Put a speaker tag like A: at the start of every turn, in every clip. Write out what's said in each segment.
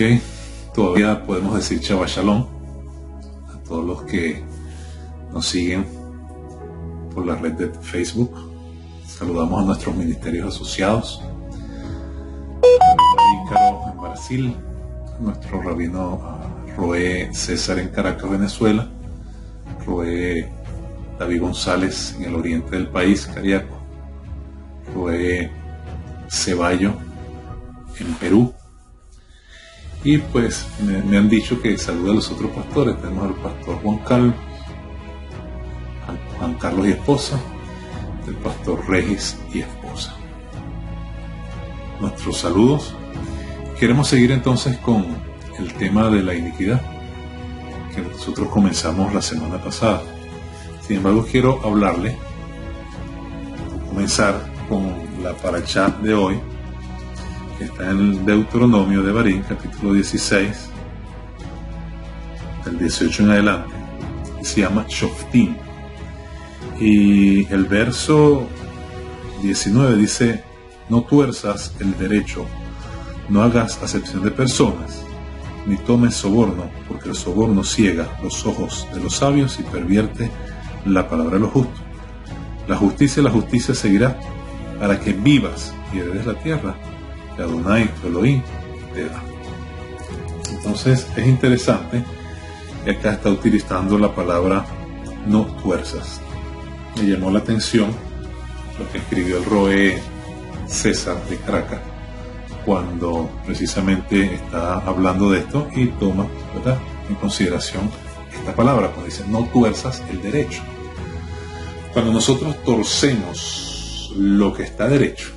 A: Ok, todavía podemos decir Shabbat Shalom a todos los que nos siguen por la red de Facebook. Saludamos a nuestros ministerios asociados, a Ícaro en Brasil, a nuestro rabino Roé César en Caracas, Venezuela, Roé David González en el oriente del país, Cariaco, Roé Ceballo en Perú. Y pues me han dicho que saluda a los otros pastores. Tenemos al pastor Juan Carlos y esposa, el pastor Regis y esposa. Nuestros saludos. Queremos seguir entonces con el tema de la iniquidad que nosotros comenzamos la semana pasada. Sin embargo, quiero comenzar con la parashá de hoy, que está en el Deuteronomio de Barín, capítulo 16, del 18 en adelante, y se llama Shoftim. Y el verso 19 dice: no tuerzas el derecho, no hagas acepción de personas, ni tomes soborno, porque el soborno ciega los ojos de los sabios y pervierte la palabra de los justos. La justicia seguirá, para que vivas y heredes la tierra que Adonai tu Elohim te da. Entonces es interesante que acá está utilizando la palabra no tuerzas. Me llamó la atención lo que escribió el Roé César de Caracas cuando precisamente está hablando de esto y toma, ¿verdad?, en consideración esta palabra cuando dice no tuerzas el derecho. Cuando nosotros torcemos lo que está derecho,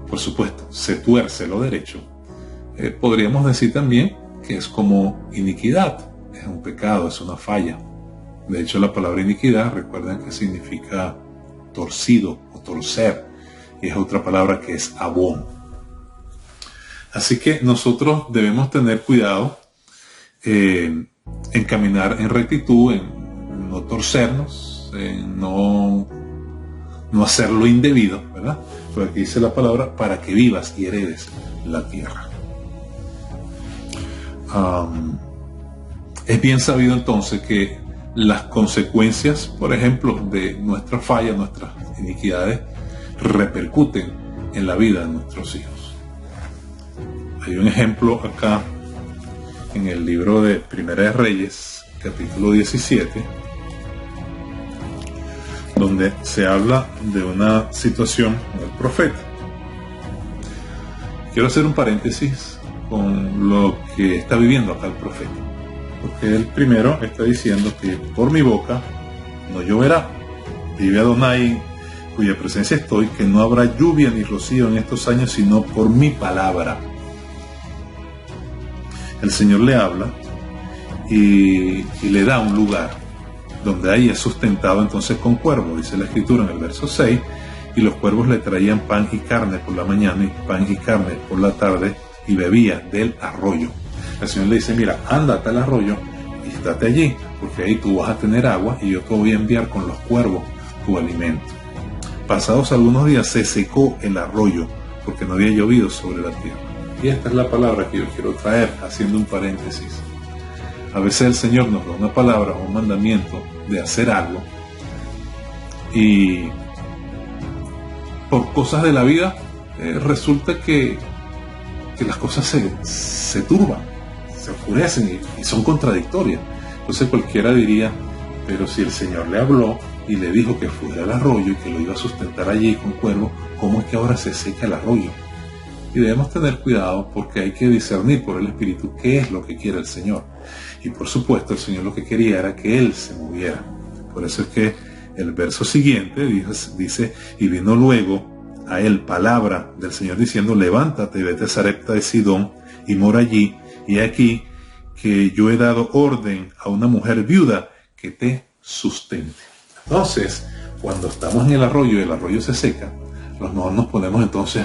A: por supuesto, se tuerce lo derecho, podríamos decir también que es como iniquidad, es un pecado, es una falla. De hecho, la palabra iniquidad, recuerden que significa torcido o torcer, y es otra palabra que es abón. Así que nosotros debemos tener cuidado en caminar en rectitud, en no torcernos, en no hacer lo indebido, ¿verdad? Porque aquí dice la palabra, para que vivas y heredes la tierra. Es bien sabido entonces que las consecuencias, por ejemplo, de nuestra falla, nuestras iniquidades, repercuten en la vida de nuestros hijos. Hay un ejemplo acá en el libro de Primera de Reyes, capítulo 17, donde se habla de una situación con el profeta. Quiero hacer un paréntesis con lo que está viviendo acá el profeta, porque él primero está diciendo que por mi boca no lloverá, vive Adonai, cuya presencia estoy, que no habrá lluvia ni rocío en estos años, sino por mi palabra. El Señor le habla y le da un lugar donde ahí es sustentado entonces con cuervos, dice la escritura en el verso 6, y los cuervos le traían pan y carne por la mañana y pan y carne por la tarde, y bebía del arroyo. El Señor le dice: mira, ándate al arroyo y estate allí, porque ahí tú vas a tener agua y yo te voy a enviar con los cuervos tu alimento. Pasados algunos días se secó el arroyo, porque no había llovido sobre la tierra. Y esta es la palabra que yo quiero traer, haciendo un paréntesis. A veces el Señor nos da una palabra o un mandamiento de hacer algo, y por cosas de la vida resulta que las cosas se turban, se oscurecen y son contradictorias. Entonces cualquiera diría: pero si el Señor le habló y le dijo que fuera al arroyo y que lo iba a sustentar allí con cuervos, ¿cómo es que ahora se seca el arroyo? Y debemos tener cuidado, porque hay que discernir por el Espíritu qué es lo que quiere el Señor. Y por supuesto el Señor lo que quería era que Él se moviera. Por eso es que el verso siguiente dice: y vino luego a él palabra del Señor diciendo: levántate y vete a Sarepta de Sidón y mora allí, y aquí que yo he dado orden a una mujer viuda que te sustente. Entonces, cuando estamos en el arroyo y el arroyo se seca, nos ponemos entonces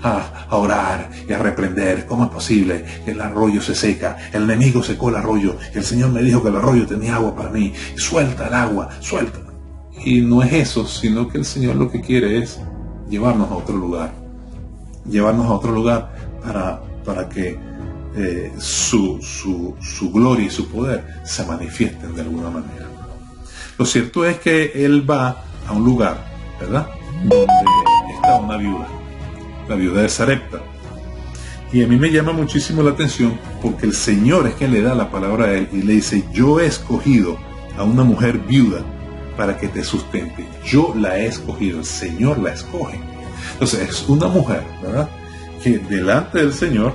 A: a orar y a reprender. ¿Cómo es posible que el arroyo se seca? El enemigo secó el arroyo y el Señor me dijo que el arroyo tenía agua para mí. Suelta el agua, suelta. Y no es eso, sino que el Señor lo que quiere es llevarnos a otro lugar. Llevarnos a otro lugar para que su gloria y su poder se manifiesten de alguna manera. Lo cierto es que él va a un lugar, ¿verdad?, donde está una viuda, la viuda de Sarepta. Y a mí me llama muchísimo la atención porque el Señor es quien le da la palabra a él y le dice: yo he escogido a una mujer viuda para que te sustente. Yo la he escogido, el Señor la escoge. Entonces es una mujer, ¿verdad?, que delante del Señor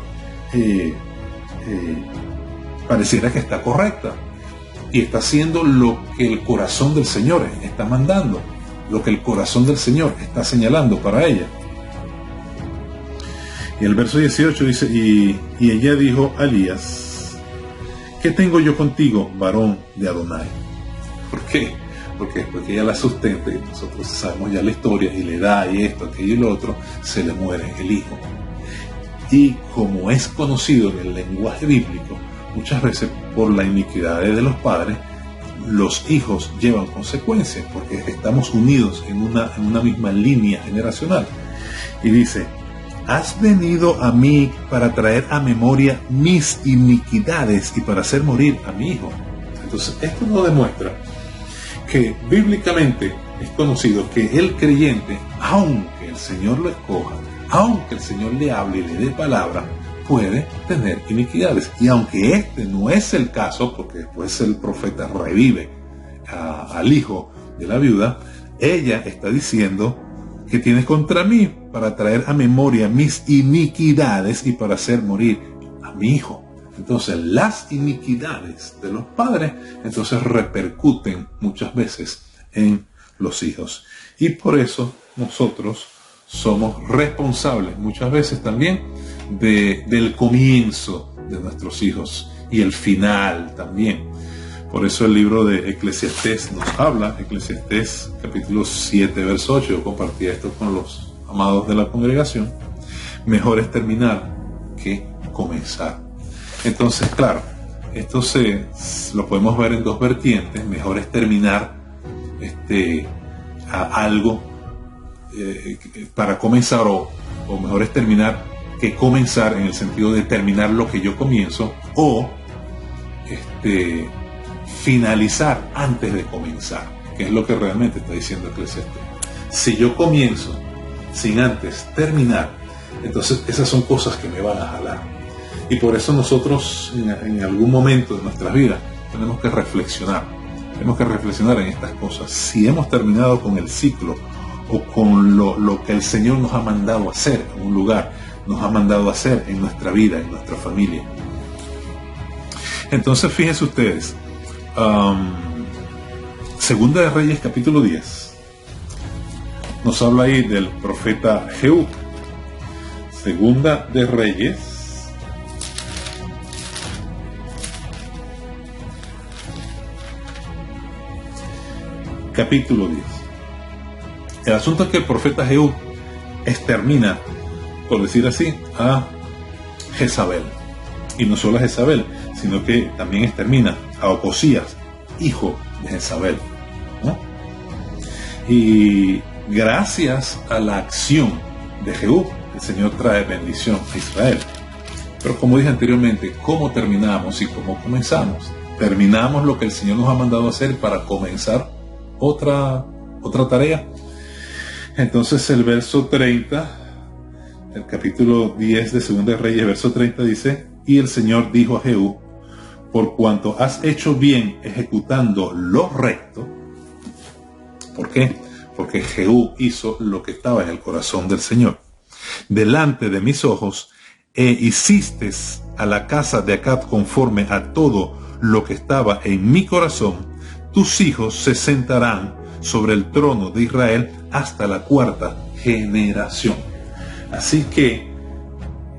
A: pareciera que está correcta y está haciendo lo que el corazón del Señor está mandando, lo que el corazón del Señor está señalando para ella. Y el verso 18 dice: y ella dijo a Elías: ¿qué tengo yo contigo, varón de Adonai? ¿Por qué? Porque ella la sustenta, y nosotros sabemos ya la historia, y le da y esto, aquello y lo otro, se le muere el hijo. Y como es conocido en el lenguaje bíblico, muchas veces por la iniquidad de los padres, los hijos llevan consecuencias, porque estamos unidos en una misma línea generacional. Y dice: has venido a mí para traer a memoria mis iniquidades y para hacer morir a mi hijo. Entonces esto nos demuestra que bíblicamente es conocido que el creyente, aunque el Señor lo escoja, aunque el Señor le hable y le dé palabra, puede tener iniquidades. Y aunque este no es el caso, porque después el profeta revive al hijo de la viuda, ella está diciendo: que tienes contra mí para traer a memoria mis iniquidades y para hacer morir a mi hijo. Entonces las iniquidades de los padres entonces repercuten muchas veces en los hijos. Y por eso nosotros somos responsables muchas veces también del comienzo de nuestros hijos y el final también. Por eso el libro de Eclesiastés nos habla, Eclesiastés capítulo 7, verso 8, yo compartía esto con los amados de la congregación: mejor es terminar que comenzar. Entonces, claro, esto lo podemos ver en dos vertientes. Mejor es terminar algo para comenzar, o mejor es terminar que comenzar, en el sentido de terminar lo que yo comienzo, o finalizar antes de comenzar, que es lo que realmente está diciendo Eclesiastés. Si yo comienzo sin antes terminar, entonces esas son cosas que me van a jalar. Y por eso nosotros en algún momento de nuestras vidas tenemos que reflexionar en estas cosas. Si hemos terminado con el ciclo o con lo que el Señor nos ha mandado a hacer en un lugar, nos ha mandado a hacer en nuestra vida, en nuestra familia. Entonces fíjense ustedes, Segunda de Reyes capítulo 10 nos habla ahí del profeta Jehú. Segunda de Reyes capítulo 10. El asunto es que el profeta Jehú extermina, por decir así, a Jezabel. Y no solo a Jezabel, sino que también extermina a Ocosías, hijo de Jezabel, ¿no? Y gracias a la acción de Jehú, el Señor trae bendición a Israel. Pero como dije anteriormente, ¿cómo terminamos y cómo comenzamos? Terminamos lo que el Señor nos ha mandado a hacer para comenzar otra tarea. Entonces el verso 30, el capítulo 10 de Segunda de Reyes, verso 30 dice: y el Señor dijo a Jehú: por cuanto has hecho bien ejecutando lo recto. ¿Por qué? Porque Jehú hizo lo que estaba en el corazón del Señor. Delante de mis ojos, hiciste a la casa de Acab conforme a todo lo que estaba en mi corazón. Tus hijos se sentarán sobre el trono de Israel hasta la 4ª generación. Así que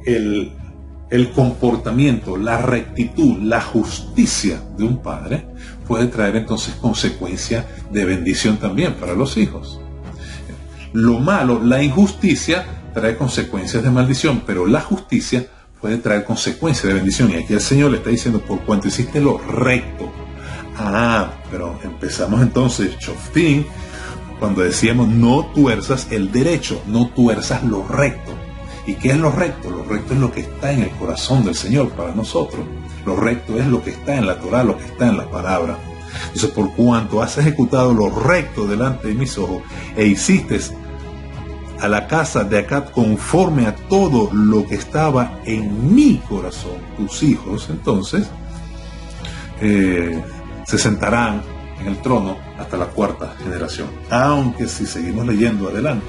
A: el comportamiento, la rectitud, la justicia de un padre puede traer entonces consecuencias de bendición también para los hijos. Lo malo, la injusticia, trae consecuencias de maldición, pero la justicia puede traer consecuencias de bendición. Y aquí el Señor le está diciendo: por cuanto hiciste lo recto. Pero empezamos entonces, Shoftim, cuando decíamos: no tuerzas el derecho, no tuerzas lo recto. ¿Y qué es lo recto? Lo recto es lo que está en el corazón del Señor para nosotros. Lo recto es lo que está en la Torá, lo que está en la palabra. Entonces, por cuanto has ejecutado lo recto delante de mis ojos e hiciste a la casa de Acab conforme a todo lo que estaba en mi corazón, tus hijos, entonces se sentarán en el trono hasta la cuarta generación. Aunque si seguimos leyendo adelante,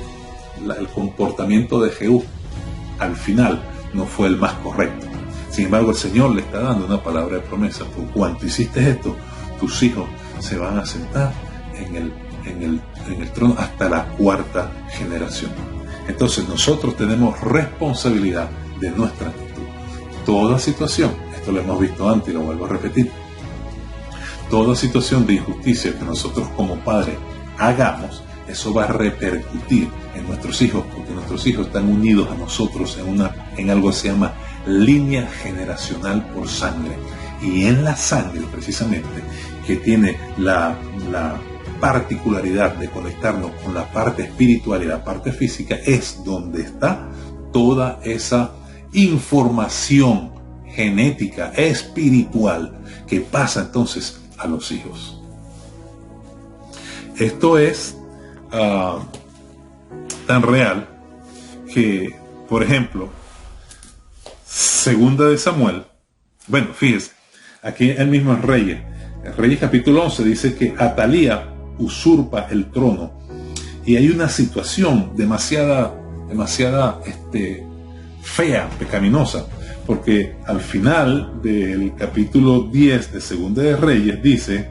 A: el comportamiento de Jehú al final no fue el más correcto. Sin embargo, el Señor le está dando una palabra de promesa. Por cuanto hiciste esto, tus hijos se van a sentar en el trono hasta la cuarta generación. Entonces nosotros tenemos responsabilidad de nuestra actitud. Toda situación, esto lo hemos visto antes y lo vuelvo a repetir, toda situación de injusticia que nosotros como padres hagamos, eso va a repercutir en nuestros hijos, porque nuestros hijos están unidos a nosotros en algo que se llama línea generacional por sangre. Y en la sangre, precisamente, que tiene la particularidad de conectarnos con la parte espiritual y la parte física, es donde está toda esa información genética, espiritual, que pasa entonces a los hijos. Esto es tan real que, por ejemplo, segunda de Samuel, bueno, fíjese, aquí el mismo Reyes capítulo 11 dice que Atalía usurpa el trono y hay una situación demasiada fea, pecaminosa, porque al final del capítulo 10 de Segunda de Reyes dice: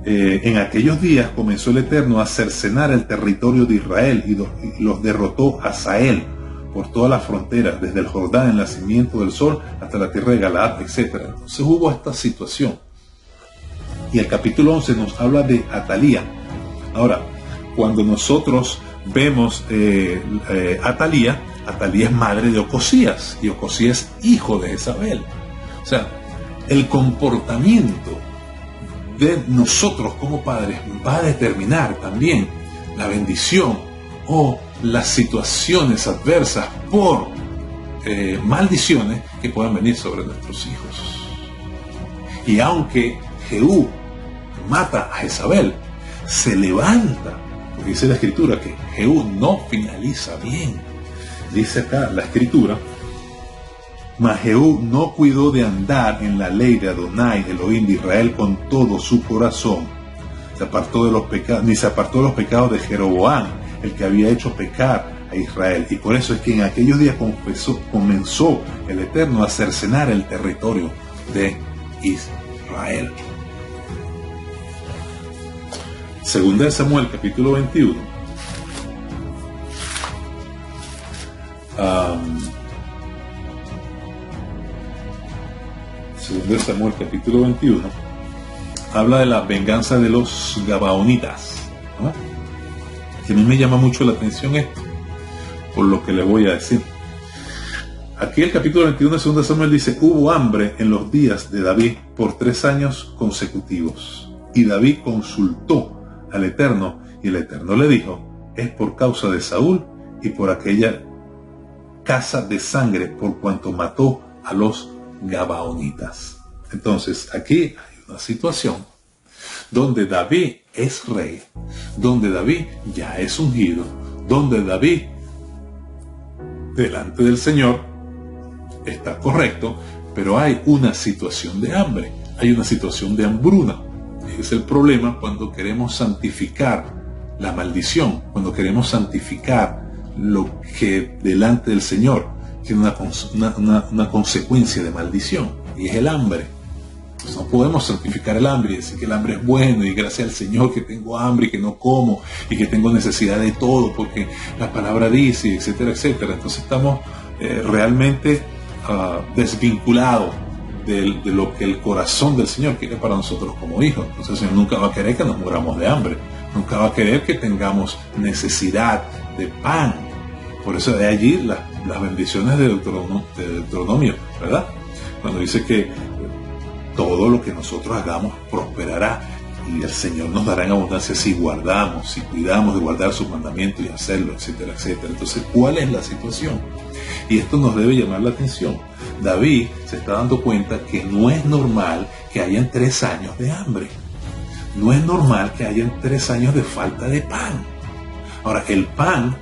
A: en aquellos días comenzó el Eterno a cercenar el territorio de Israel y los derrotó a Hazael por toda la frontera, desde el Jordán, el nacimiento del sol, hasta la tierra de Galaad, etc. Entonces hubo esta situación. Y el capítulo 11 nos habla de Atalía. Ahora, cuando nosotros vemos Atalía es madre de Ocosías, y Ocosías es hijo de Jezabel. O sea, el comportamiento de nosotros como padres va a determinar también la bendición o las situaciones adversas por maldiciones que puedan venir sobre nuestros hijos. Y aunque Jehú mata a Jezabel, se levanta, porque dice la escritura que Jehú no finaliza bien. Dice acá la escritura: mas Jehú no cuidó de andar en la ley de Adonai, Elohim de Israel, con todo su corazón. Se apartó de los pecados, ni se apartó de los pecados de Jeroboam, el que había hecho pecar a Israel. Y por eso es que en aquellos días comenzó el Eterno a cercenar el territorio de Israel. Segunda de Samuel, capítulo 21. Segunda de Samuel, capítulo 21. Habla de la venganza de los Gabaonitas, ¿no? Que a mí me llama mucho la atención esto, por lo que les voy a decir. Aquí el capítulo 21 de Segunda de Samuel dice: hubo hambre en los días de David por 3 años consecutivos. Y David consultó al Eterno, y el Eterno le dijo: es por causa de Saúl y por aquella casa de sangre, por cuanto mató a los Gabaonitas. Entonces aquí hay una situación donde David es rey, donde David ya es ungido, donde David delante del Señor está correcto, pero hay una situación de hambre, hay una situación de hambruna. Es el problema cuando queremos santificar la maldición, cuando queremos santificar lo que delante del Señor tiene una consecuencia de maldición, y es el hambre. Pues no podemos santificar el hambre y decir que el hambre es bueno, y gracias al Señor que tengo hambre y que no como y que tengo necesidad de todo porque la palabra dice, etcétera, etcétera. Entonces estamos realmente desvinculados de lo que el corazón del Señor quiere para nosotros como hijos. Entonces el Señor nunca va a querer que nos muramos de hambre, nunca va a querer que tengamos necesidad de pan. Por eso de allí las bendiciones de Deuteronomio, ¿verdad? Cuando dice que todo lo que nosotros hagamos prosperará. y el Señor nos dará en abundancia si guardamos, si cuidamos de guardar sus mandamientos y hacerlo, etcétera, etcétera. Entonces, ¿cuál es la situación? Y esto nos debe llamar la atención. David se está dando cuenta que no es normal que hayan 3 años de hambre. No es normal que hayan 3 años de falta de pan. Ahora, el pan,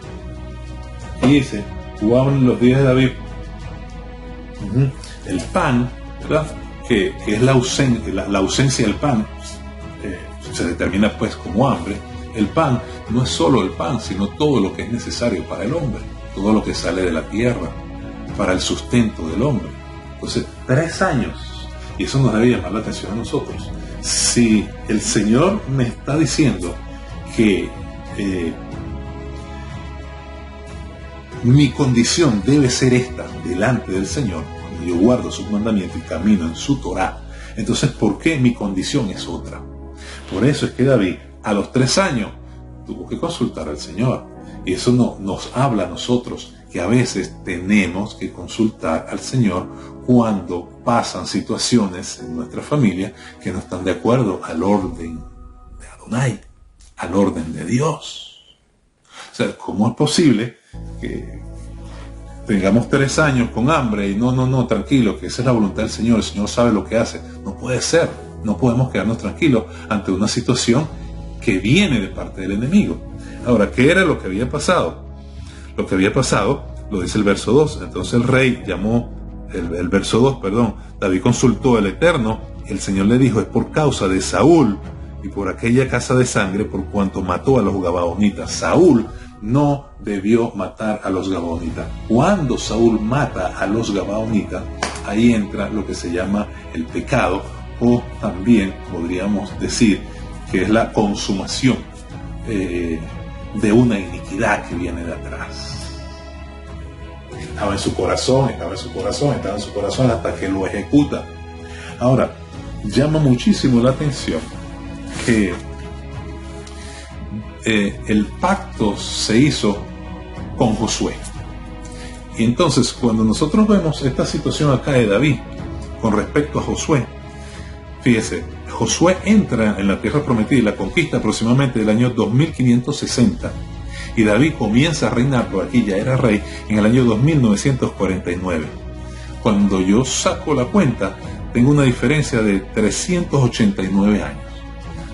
A: dice, tú hablas los días de David, el pan, ¿verdad? Que es la ausencia del pan, se determina pues como hambre. El pan no es solo el pan, sino todo lo que es necesario para el hombre, todo lo que sale de la tierra, para el sustento del hombre. Entonces, 3 años, y eso nos debe llamar la atención a nosotros. Si el Señor me está diciendo que mi condición debe ser esta delante del Señor, cuando yo guardo sus mandamientos y camino en su Torá, entonces ¿por qué mi condición es otra? Por eso es que David a los 3 años tuvo que consultar al Señor, y eso nos habla a nosotros que a veces tenemos que consultar al Señor cuando pasan situaciones en nuestra familia que no están de acuerdo al orden de Adonai, al orden de Dios. O sea, ¿cómo es posible que tengamos 3 años con hambre y no, tranquilo, que esa es la voluntad del Señor, el Señor sabe lo que hace? No puede ser, no podemos quedarnos tranquilos ante una situación que viene de parte del enemigo. Ahora, ¿qué era lo que había pasado? Lo que había pasado, lo dice el verso 2, entonces el rey llamó, el verso 2, perdón, David consultó al Eterno, y el Señor le dijo, es por causa de Saúl y por aquella casa de sangre por cuanto mató a los gabaonitas. Saúl no debió matar a los gabaonitas. Cuando Saúl mata a los gabaonitas, ahí entra lo que se llama el pecado, o también podríamos decir que es la consumación de una iniquidad que viene de atrás. Estaba en su corazón hasta que lo ejecuta. Ahora, llama muchísimo la atención que el pacto se hizo con Josué. Y entonces, cuando nosotros vemos esta situación acá de David con respecto a Josué, fíjese, Josué entra en la tierra prometida y la conquista aproximadamente del año 2560, y David comienza a reinar, por aquí ya era rey, en el año 2949. Cuando yo saco la cuenta, tengo una diferencia de 389 años.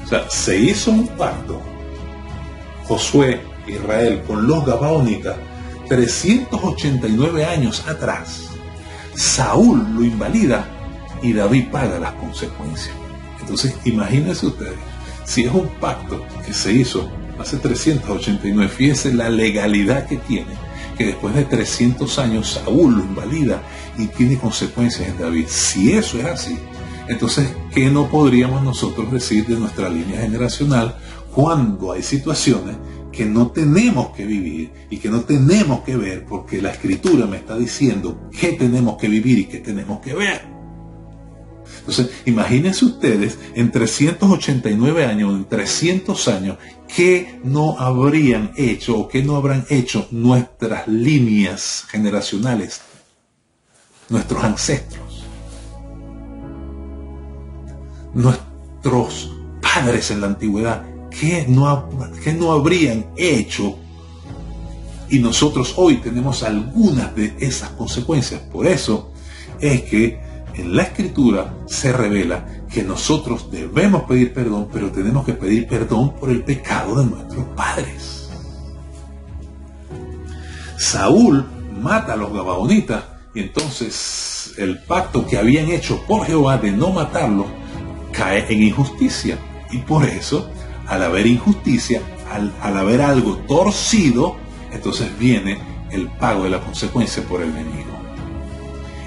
A: O sea, se hizo un pacto, Josué, Israel, con los gabaonitas, 389 años atrás. Saúl lo invalida y David paga las consecuencias. Entonces, imagínense ustedes, si es un pacto que se hizo hace 389, fíjense la legalidad que tiene, que después de 300 años Saúl lo invalida y tiene consecuencias en David. Si eso es así, entonces, ¿qué no podríamos nosotros decir de nuestra línea generacional cuando hay situaciones que no tenemos que vivir y que no tenemos que ver, porque la Escritura me está diciendo qué tenemos que vivir y qué tenemos que ver? Entonces, imagínense ustedes, en 389 años, en 300 años, ¿qué no habrían hecho o qué no habrán hecho nuestras líneas generacionales, nuestros ancestros, nuestros padres en la antigüedad? ¿Qué no habrían hecho? Y nosotros hoy tenemos algunas de esas consecuencias. Por eso es que en la Escritura se revela que nosotros debemos pedir perdón, pero tenemos que pedir perdón por el pecado de nuestros padres. Saúl mata a los gabaonitas y entonces el pacto que habían hecho por Jehová de no matarlos cae en injusticia. Y por eso, al haber injusticia, al haber algo torcido, entonces viene el pago de la consecuencia por el enemigo.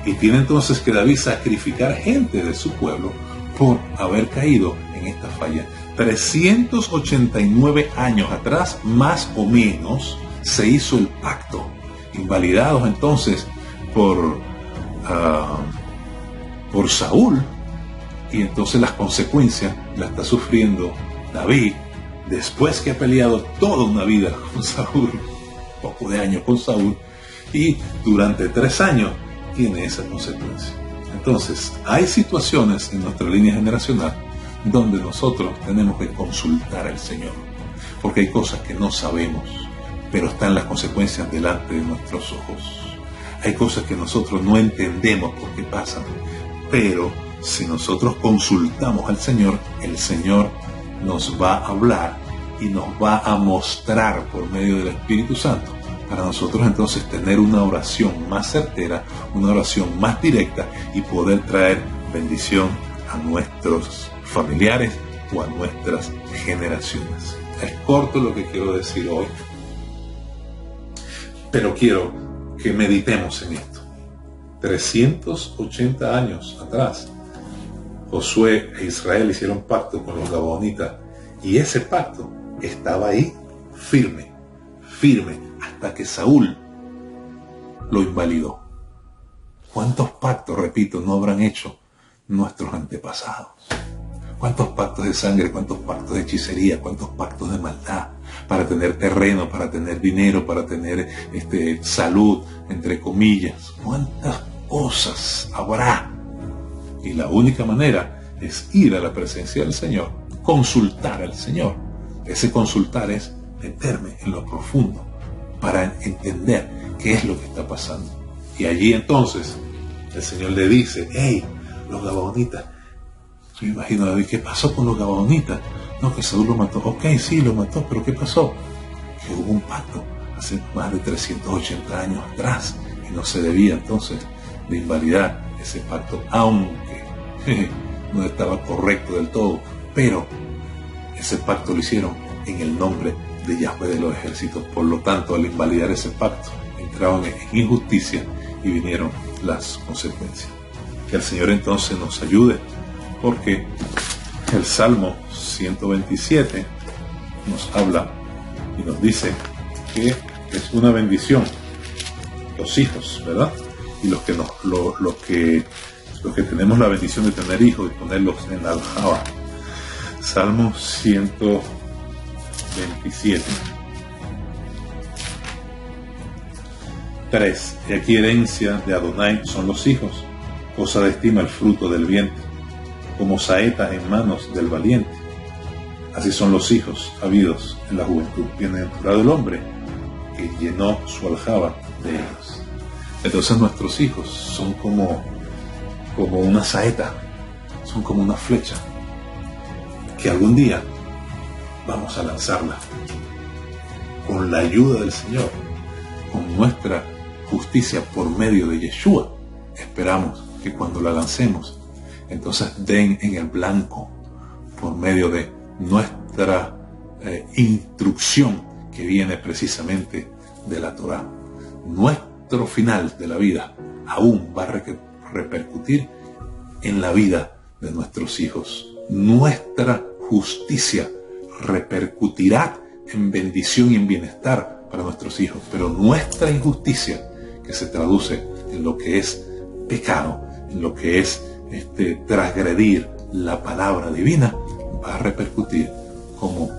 A: Y tiene entonces que David sacrificar gente de su pueblo por haber caído en esta falla. 389 años atrás, más o menos, se hizo el pacto. Invalidados entonces por Saúl. Y entonces las consecuencias las está sufriendo David después que ha peleado toda una vida con Saúl, poco de años con Saúl, y durante 3 años tiene esa consecuencia. Entonces, hay situaciones en nuestra línea generacional donde nosotros tenemos que consultar al Señor, porque hay cosas que no sabemos, pero están las consecuencias delante de nuestros ojos. Hay cosas que nosotros no entendemos por qué pasan, pero si nosotros consultamos al Señor, el Señor nos va a hablar y nos va a mostrar por medio del Espíritu Santo, para nosotros entonces tener una oración más certera, una oración más directa y poder traer bendición a nuestros familiares o a nuestras generaciones. Es corto lo que quiero decir hoy, pero quiero que meditemos en esto. 380 años atrás, Josué e Israel hicieron pacto con los gabaonitas y ese pacto estaba ahí firme, hasta que Saúl lo invalidó. ¿Cuántos pactos, repito, no habrán hecho nuestros antepasados? ¿Cuántos pactos de sangre, cuántos pactos de hechicería, cuántos pactos de maldad para tener terreno, para tener dinero, para tener salud, entre comillas? ¿Cuántas cosas habrá? Y la única manera es ir a la presencia del Señor, consultar al Señor. Ese consultar es meterme en lo profundo para entender qué es lo que está pasando. Y allí entonces el Señor le dice: hey, los gabaonitas. Yo me imagino a David: ¿qué pasó con los gabaonitas? No, que Saúl lo mató. Ok, sí, lo mató, pero ¿qué pasó? Que hubo un pacto hace más de 380 años atrás y no se debía entonces de invalidar ese pacto, aunque no estaba correcto del todo, pero ese pacto lo hicieron en el nombre de Yahweh de los ejércitos. Por lo tanto, al invalidar ese pacto, entraban en injusticia y vinieron las consecuencias. Que el Señor entonces nos ayude, porque el Salmo 127 nos habla y nos dice que es una bendición los hijos, ¿verdad? Y los que tenemos la bendición de tener hijos y ponerlos en la aljaba. Salmo 127. 3. Y aquí herencia de Adonai son los hijos, cosa de estima el fruto del vientre, como saeta en manos del valiente. Así son los hijos habidos en la juventud. Bienaventurado el hombre que llenó su aljaba de ellos. Entonces nuestros hijos son como una saeta, son como una flecha, que algún día vamos a lanzarla con la ayuda del Señor, con nuestra justicia por medio de Yeshua. Esperamos que cuando la lancemos, entonces den en el blanco por medio de nuestra instrucción que viene precisamente de la Torá. Nuestro final de la vida aún va a repercutir en la vida de nuestros hijos. Nuestra justicia repercutirá en bendición y en bienestar para nuestros hijos, pero nuestra injusticia, que se traduce en lo que es pecado, en lo que es transgredir la palabra divina, va a repercutir como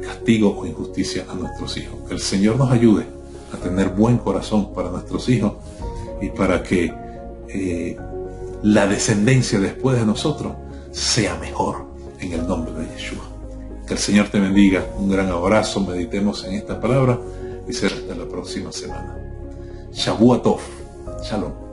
A: castigo o injusticia a nuestros hijos. Que el Señor nos ayude a tener buen corazón para nuestros hijos y para que la descendencia después de nosotros sea mejor, en el nombre de Yeshua. Que el Señor te bendiga. Un gran abrazo. Meditemos en esta palabra y será hasta la próxima semana. Shavua Tov. Shalom.